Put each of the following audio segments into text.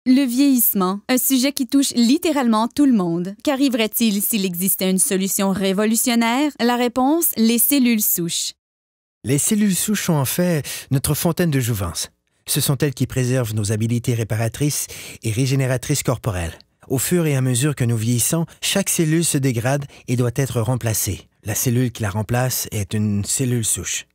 Le vieillissement, un sujet qui touche littéralement tout le monde. Qu'arriverait-il s'il existait une solution révolutionnaire? La réponse, les cellules souches. Les cellules souches sont en fait notre fontaine de jouvence. Ce sont elles qui préservent nos habiletés réparatrices et régénératrices corporelles. Au fur et à mesure que nous vieillissons, chaque cellule se dégrade et doit être remplacée. La cellule qui la remplace est une cellule souche.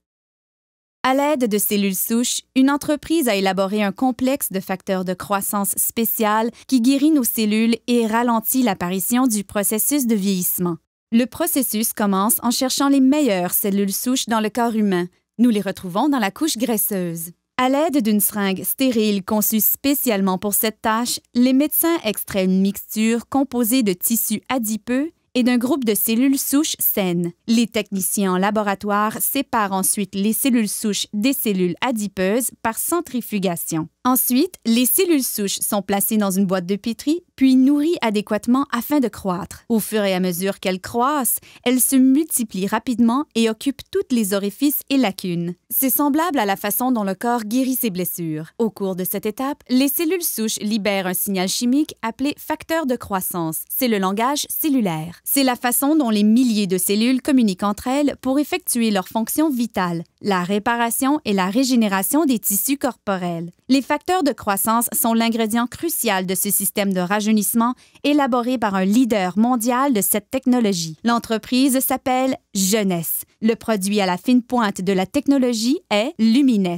À l'aide de cellules souches, une entreprise a élaboré un complexe de facteurs de croissance spécial qui guérit nos cellules et ralentit l'apparition du processus de vieillissement. Le processus commence en cherchant les meilleures cellules souches dans le corps humain. Nous les retrouvons dans la couche graisseuse. À l'aide d'une seringue stérile conçue spécialement pour cette tâche, les médecins extraient une mixture composée de tissus adipeux et d'un groupe de cellules souches saines. Les techniciens en laboratoire séparent ensuite les cellules souches des cellules adipeuses par centrifugation. Ensuite, les cellules souches sont placées dans une boîte de pétri, puis nourries adéquatement afin de croître. Au fur et à mesure qu'elles croissent, elles se multiplient rapidement et occupent tous les orifices et lacunes. C'est semblable à la façon dont le corps guérit ses blessures. Au cours de cette étape, les cellules souches libèrent un signal chimique appelé facteur de croissance. C'est le langage cellulaire. C'est la façon dont les milliers de cellules communiquent entre elles pour effectuer leurs fonctions vitales, la réparation et la régénération des tissus corporels. Les facteurs de croissance sont l'ingrédient crucial de ce système de rajeunissement élaboré par un leader mondial de cette technologie. L'entreprise s'appelle Jeunesse. Le produit à la fine pointe de la technologie est Lumines.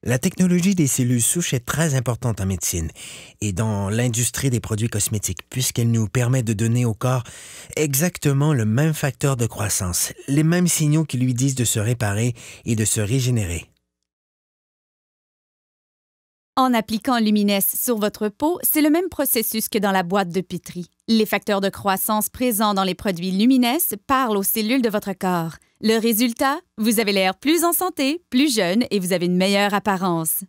La technologie des cellules souches est très importante en médecine et dans l'industrie des produits cosmétiques puisqu'elle nous permet de donner au corps exactement le même facteur de croissance, les mêmes signaux qui lui disent de se réparer et de se régénérer. En appliquant Lumines sur votre peau, c'est le même processus que dans la boîte de pétri. Les facteurs de croissance présents dans les produits Lumines parlent aux cellules de votre corps. Le résultat, vous avez l'air plus en santé, plus jeune et vous avez une meilleure apparence.